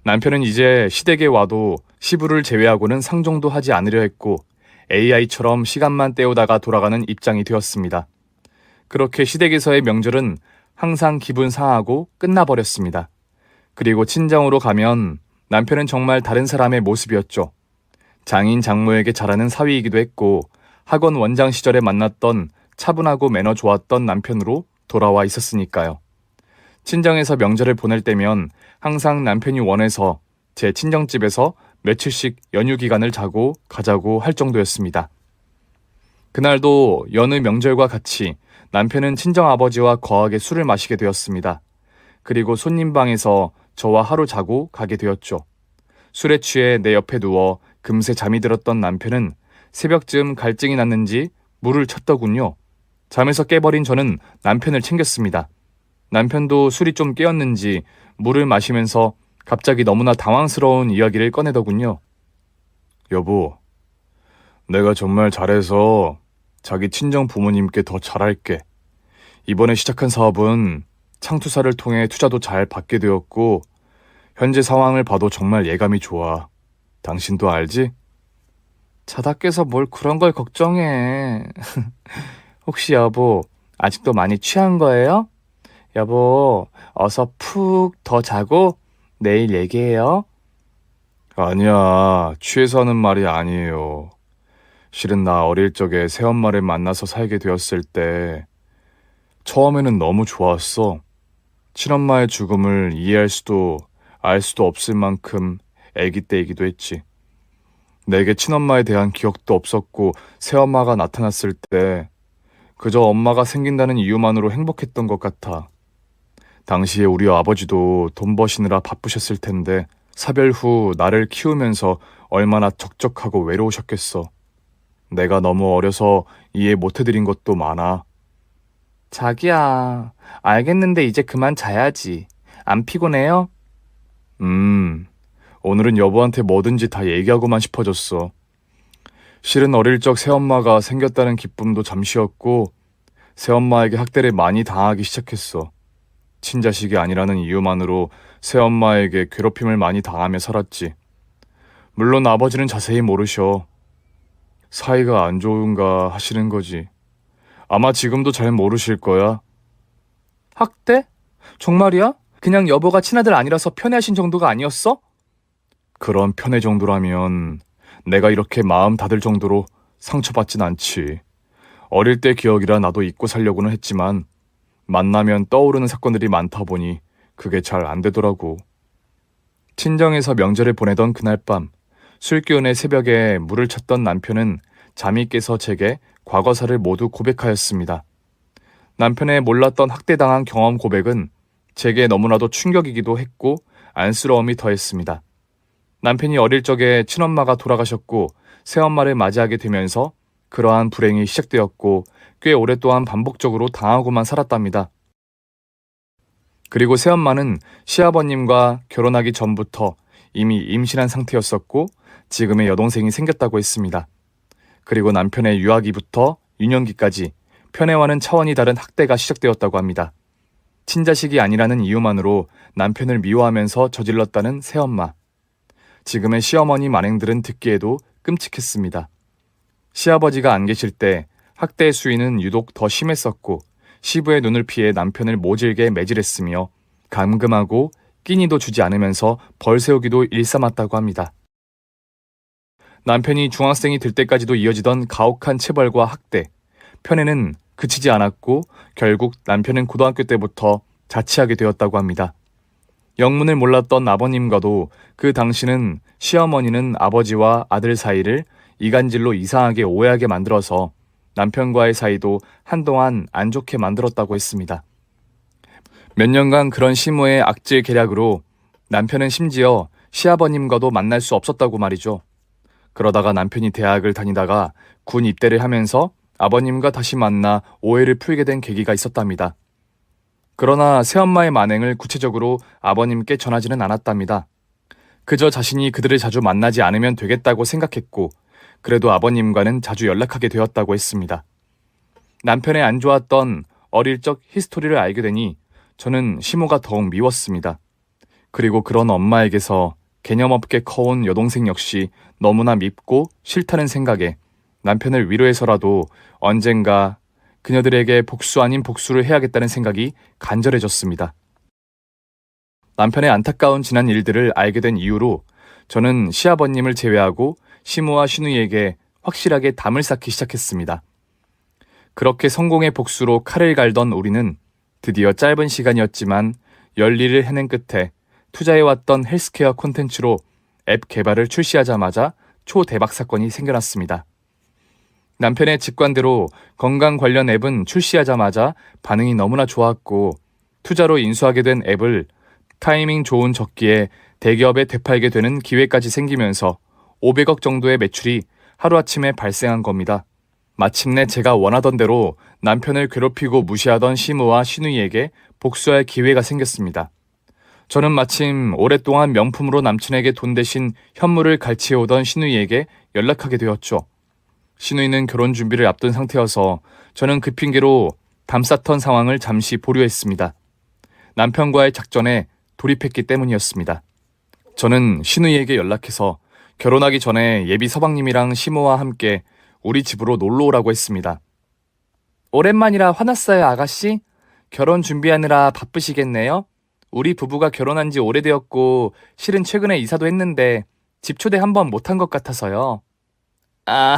남편은 이제 시댁에 와도 시부를 제외하고는 상종도 하지 않으려 했고 AI처럼 시간만 때우다가 돌아가는 입장이 되었습니다. 그렇게 시댁에서의 명절은 항상 기분 상하고 끝나버렸습니다. 그리고 친정으로 가면 남편은 정말 다른 사람의 모습이었죠. 장인 장모에게 잘하는 사위이기도 했고 학원 원장 시절에 만났던 차분하고 매너 좋았던 남편으로 돌아와 있었으니까요. 친정에서 명절을 보낼 때면 항상 남편이 원해서 제 친정집에서 며칠씩 연휴 기간을 자고 가자고 할 정도였습니다. 그날도 여느 명절과 같이 남편은 친정아버지와 거하게 술을 마시게 되었습니다. 그리고 손님 방에서 저와 하루 자고 가게 되었죠. 술에 취해 내 옆에 누워 금세 잠이 들었던 남편은 새벽쯤 갈증이 났는지 물을 쳤더군요. 잠에서 깨버린 저는 남편을 챙겼습니다. 남편도 술이 좀 깨었는지 물을 마시면서 갑자기 너무나 당황스러운 이야기를 꺼내더군요. 여보, 내가 정말 잘해서 자기 친정 부모님께 더 잘할게. 이번에 시작한 사업은 창투사를 통해 투자도 잘 받게 되었고 현재 상황을 봐도 정말 예감이 좋아. 당신도 알지? 자다 깨서 뭘 그런 걸 걱정해. 혹시 여보, 아직도 많이 취한 거예요? 여보, 어서 푹 더 자고 내일 얘기해요. 아니야, 취해서 하는 말이 아니에요. 실은 나 어릴 적에 새엄마를 만나서 살게 되었을 때 처음에는 너무 좋았어. 친엄마의 죽음을 이해할 수도 알 수도 없을 만큼 아기 때이기도 했지. 내게 친엄마에 대한 기억도 없었고 새엄마가 나타났을 때 그저 엄마가 생긴다는 이유만으로 행복했던 것 같아. 당시에 우리 아버지도 돈 버시느라 바쁘셨을 텐데 사별 후 나를 키우면서 얼마나 적적하고 외로우셨겠어. 내가 너무 어려서 이해 못해드린 것도 많아. 자기야, 알겠는데 이제 그만 자야지. 안 피곤해요? 오늘은 여보한테 뭐든지 다 얘기하고만 싶어졌어. 실은 어릴 적 새엄마가 생겼다는 기쁨도 잠시였고 새엄마에게 학대를 많이 당하기 시작했어. 친자식이 아니라는 이유만으로 새엄마에게 괴롭힘을 많이 당하며 살았지. 물론 아버지는 자세히 모르셔. 사이가 안 좋은가 하시는 거지. 아마 지금도 잘 모르실 거야. 학대? 정말이야? 그냥 여보가 친아들 아니라서 편애하신 정도가 아니었어? 그런 편애 정도라면 내가 이렇게 마음 닫을 정도로 상처받진 않지. 어릴 때 기억이라 나도 잊고 살려고는 했지만 만나면 떠오르는 사건들이 많다 보니 그게 잘 안 되더라고. 친정에서 명절을 보내던 그날 밤 술 기운의 새벽에 물을 쳤던 남편은 잠이 깨서 제게 과거사를 모두 고백하였습니다. 남편의 몰랐던 학대당한 경험 고백은 제게 너무나도 충격이기도 했고 안쓰러움이 더했습니다. 남편이 어릴 적에 친엄마가 돌아가셨고 새엄마를 맞이하게 되면서 그러한 불행이 시작되었고 꽤 오랫동안 반복적으로 당하고만 살았답니다. 그리고 새엄마는 시아버님과 결혼하기 전부터 이미 임신한 상태였었고 지금의 여동생이 생겼다고 했습니다. 그리고 남편의 유아기부터 유년기까지 편애와는 차원이 다른 학대가 시작되었다고 합니다. 친자식이 아니라는 이유만으로 남편을 미워하면서 저질렀다는 새엄마. 지금의 시어머니 만행들은 듣기에도 끔찍했습니다. 시아버지가 안 계실 때 학대의 수위는 유독 더 심했었고 시부의 눈을 피해 남편을 모질게 매질했으며 감금하고 끼니도 주지 않으면서 벌 세우기도 일삼았다고 합니다. 남편이 중학생이 될 때까지도 이어지던 가혹한 체벌과 학대, 편애는 그치지 않았고 결국 남편은 고등학교 때부터 자취하게 되었다고 합니다. 영문을 몰랐던 아버님과도 그 당시는 시어머니는 아버지와 아들 사이를 이간질로 이상하게 오해하게 만들어서 남편과의 사이도 한동안 안 좋게 만들었다고 했습니다. 몇 년간 그런 시모의 악질 계략으로 남편은 심지어 시아버님과도 만날 수 없었다고 말이죠. 그러다가 남편이 대학을 다니다가 군 입대를 하면서 아버님과 다시 만나 오해를 풀게 된 계기가 있었답니다. 그러나 새엄마의 만행을 구체적으로 아버님께 전하지는 않았답니다. 그저 자신이 그들을 자주 만나지 않으면 되겠다고 생각했고 그래도 아버님과는 자주 연락하게 되었다고 했습니다. 남편의 안 좋았던 어릴 적 히스토리를 알게 되니 저는 시모가 더욱 미웠습니다. 그리고 그런 엄마에게서 개념 없게 커온 여동생 역시 너무나 밉고 싫다는 생각에 남편을 위로해서라도 언젠가 그녀들에게 복수 아닌 복수를 해야겠다는 생각이 간절해졌습니다. 남편의 안타까운 지난 일들을 알게 된 이후로 저는 시아버님을 제외하고 시모와 시누이에게 확실하게 담을 쌓기 시작했습니다. 그렇게 성공의 복수로 칼을 갈던 우리는 드디어 짧은 시간이었지만 열일을 해낸 끝에 투자해왔던 헬스케어 콘텐츠로 앱 개발을 출시하자마자 초대박 사건이 생겨났습니다. 남편의 직관대로 건강 관련 앱은 출시하자마자 반응이 너무나 좋았고 투자로 인수하게 된 앱을 타이밍 좋은 적기에 대기업에 되팔게 되는 기회까지 생기면서 500억 정도의 매출이 하루아침에 발생한 겁니다. 마침내 제가 원하던 대로 남편을 괴롭히고 무시하던 시모와 시누이에게 복수할 기회가 생겼습니다. 저는 마침 오랫동안 명품으로 남친에게 돈 대신 현물을 갈취해오던 시누이에게 연락하게 되었죠. 시누이는 결혼 준비를 앞둔 상태여서 저는 그 핑계로 담쌓던 상황을 잠시 보류했습니다. 남편과의 작전에 돌입했기 때문이었습니다. 저는 시누이에게 연락해서 결혼하기 전에 예비 서방님이랑 시모와 함께 우리 집으로 놀러 오라고 했습니다. 오랜만이라 화났어요, 아가씨? 결혼 준비하느라 바쁘시겠네요? 우리 부부가 결혼한 지 오래되었고 실은 최근에 이사도 했는데 집 초대 한번 못한 것 같아서요. 아,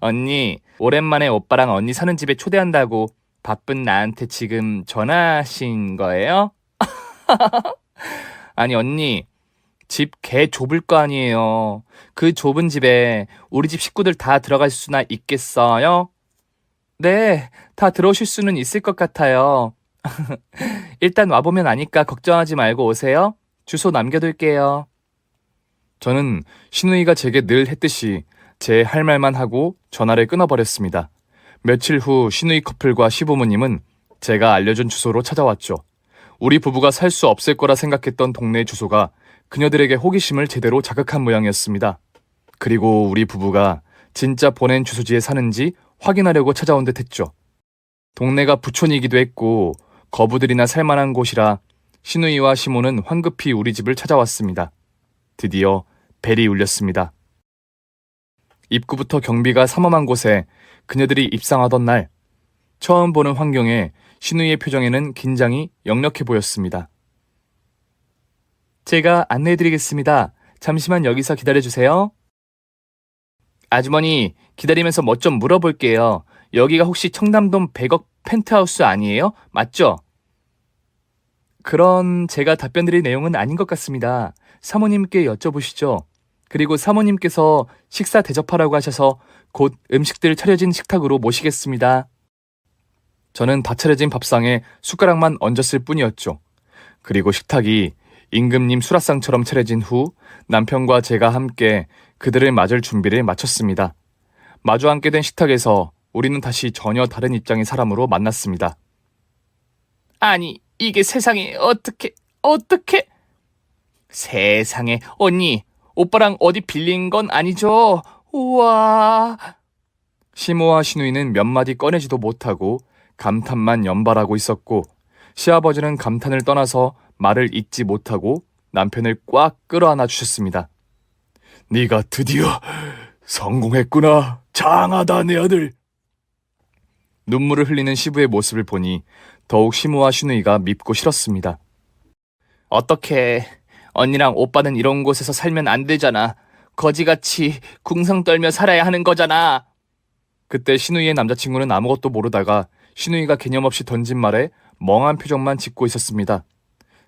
언니, 오랜만에 오빠랑 언니 사는 집에 초대한다고 바쁜 나한테 지금 전화하신 거예요? 아니, 언니, 집 개 좁을 거 아니에요. 그 좁은 집에 우리 집 식구들 다 들어갈 수나 있겠어요? 네, 다 들어오실 수는 있을 것 같아요. 일단 와보면 아니까 걱정하지 말고 오세요. 주소 남겨둘게요. 저는 시누이가 제게 늘 했듯이 제 할 말만 하고 전화를 끊어버렸습니다. 며칠 후 시누이 커플과 시부모님은 제가 알려준 주소로 찾아왔죠. 우리 부부가 살 수 없을 거라 생각했던 동네 주소가 그녀들에게 호기심을 제대로 자극한 모양이었습니다. 그리고 우리 부부가 진짜 보낸 주소지에 사는지 확인하려고 찾아온 듯 했죠. 동네가 부촌이기도 했고 거부들이나 살만한 곳이라 시누이와 시모는 황급히 우리 집을 찾아왔습니다. 드디어 벨이 울렸습니다. 입구부터 경비가 삼엄한 곳에 그녀들이 입상하던 날, 처음 보는 환경에 시누이의 표정에는 긴장이 역력해 보였습니다. 제가 안내해드리겠습니다. 잠시만 여기서 기다려주세요. 아주머니, 기다리면서 뭐 좀 물어볼게요. 여기가 혹시 청담동 100억 펜트하우스 아니에요? 맞죠? 그런 제가 답변드릴 내용은 아닌 것 같습니다. 사모님께 여쭤보시죠. 그리고 사모님께서 식사 대접하라고 하셔서 곧 음식들 차려진 식탁으로 모시겠습니다. 저는 다 차려진 밥상에 숟가락만 얹었을 뿐이었죠. 그리고 식탁이 임금님 수라상처럼 차려진 후 남편과 제가 함께 그들을 맞을 준비를 마쳤습니다. 마주 앉게 된 식탁에서 우리는 다시 전혀 다른 입장의 사람으로 만났습니다. 아니, 이게 세상에 어떻게? 세상에, 언니, 오빠랑 어디 빌린 건 아니죠? 우와. 시모와 시누이는 몇 마디 꺼내지도 못하고 감탄만 연발하고 있었고, 시아버지는 감탄을 떠나서 말을 잇지 못하고 남편을 꽉 끌어안아 주셨습니다. 네가 드디어 성공했구나. 장하다, 내 아들. 눈물을 흘리는 시부의 모습을 보니 더욱 시모와 시누이가 밉고 싫었습니다. 어떻게 언니랑 오빠는 이런 곳에서 살면 안 되잖아. 거지같이 궁상 떨며 살아야 하는 거잖아. 그때 시누이의 남자친구는 아무것도 모르다가 시누이가 개념 없이 던진 말에 멍한 표정만 짓고 있었습니다.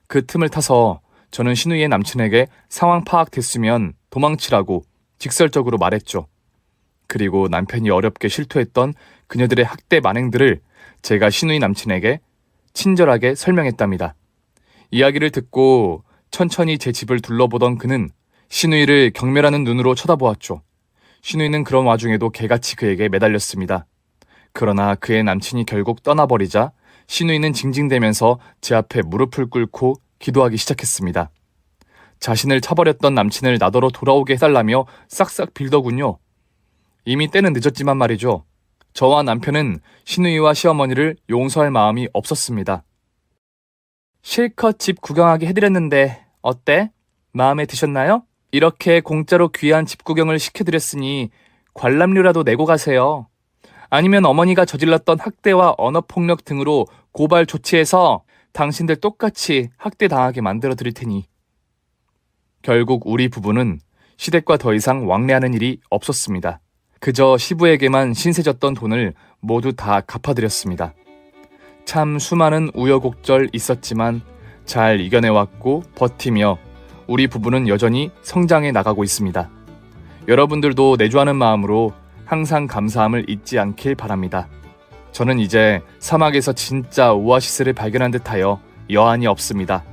그 틈을 타서 저는 시누이의 남친에게 상황 파악됐으면 도망치라고 직설적으로 말했죠. 그리고 남편이 어렵게 실토했던 그녀들의 학대 만행들을 제가 시누이 남친에게 친절하게 설명했답니다. 이야기를 듣고 천천히 제 집을 둘러보던 그는 시누이를 경멸하는 눈으로 쳐다보았죠. 시누이는 그런 와중에도 개같이 그에게 매달렸습니다. 그러나 그의 남친이 결국 떠나버리자 시누이는 징징대면서 제 앞에 무릎을 꿇고 기도하기 시작했습니다. 자신을 차버렸던 남친을 나더러 돌아오게 해달라며 싹싹 빌더군요. 이미 때는 늦었지만 말이죠. 저와 남편은 시누이와 시어머니를 용서할 마음이 없었습니다. 실컷 집 구경하게 해드렸는데 어때? 마음에 드셨나요? 이렇게 공짜로 귀한 집 구경을 시켜드렸으니 관람료라도 내고 가세요. 아니면 어머니가 저질렀던 학대와 언어폭력 등으로 고발 조치해서 당신들 똑같이 학대당하게 만들어 드릴 테니. 결국 우리 부부는 시댁과 더 이상 왕래하는 일이 없었습니다. 그저 시부에게만 신세졌던 돈을 모두 다 갚아드렸습니다. 참 수많은 우여곡절 있었지만 잘 이겨내왔고 버티며 우리 부부는 여전히 성장해 나가고 있습니다. 여러분들도 내조하는 마음으로 항상 감사함을 잊지 않길 바랍니다. 저는 이제 사막에서 진짜 오아시스를 발견한 듯하여 여한이 없습니다.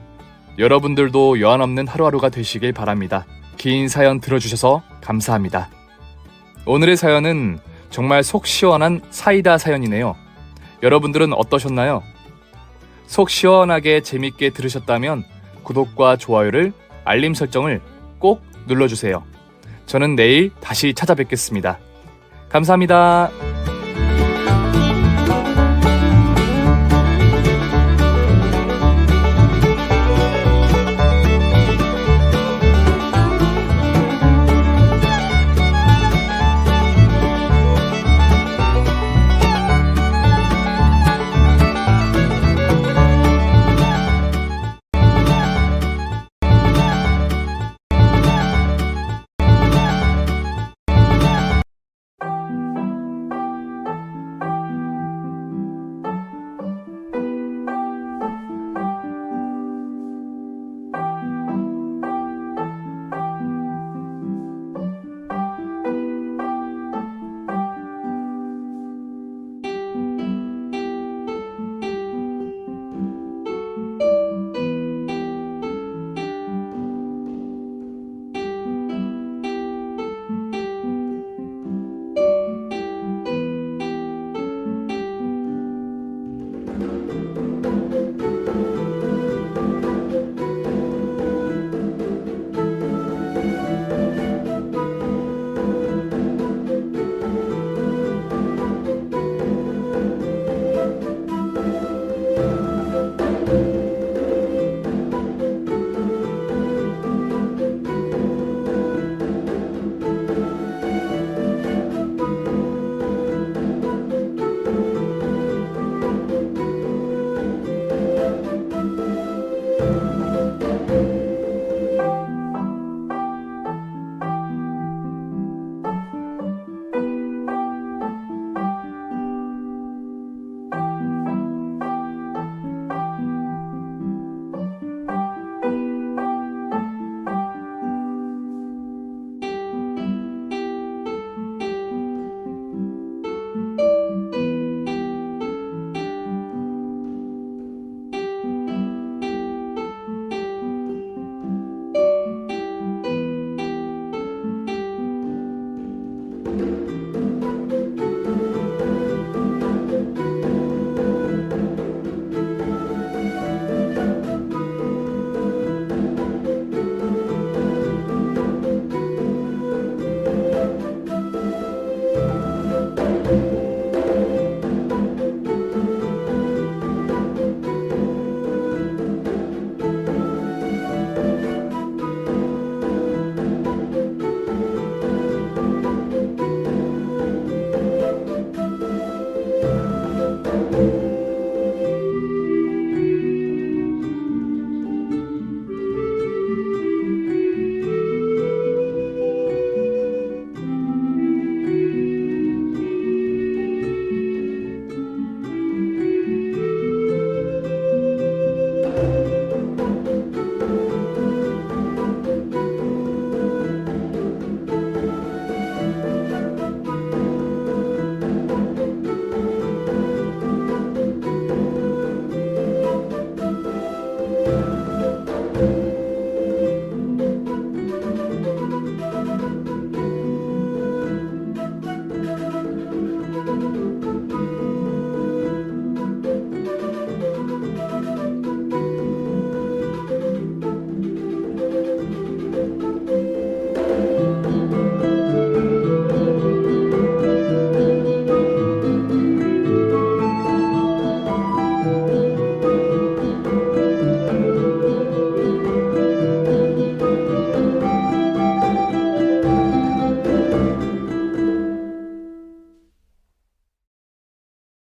여러분들도 여한 없는 하루하루가 되시길 바랍니다. 긴 사연 들어주셔서 감사합니다. 오늘의 사연은 정말 속 시원한 사이다 사연이네요. 여러분들은 어떠셨나요? 속 시원하게 재밌게 들으셨다면 구독과 좋아요를, 알림 설정을 꼭 눌러주세요. 저는 내일 다시 찾아뵙겠습니다. 감사합니다.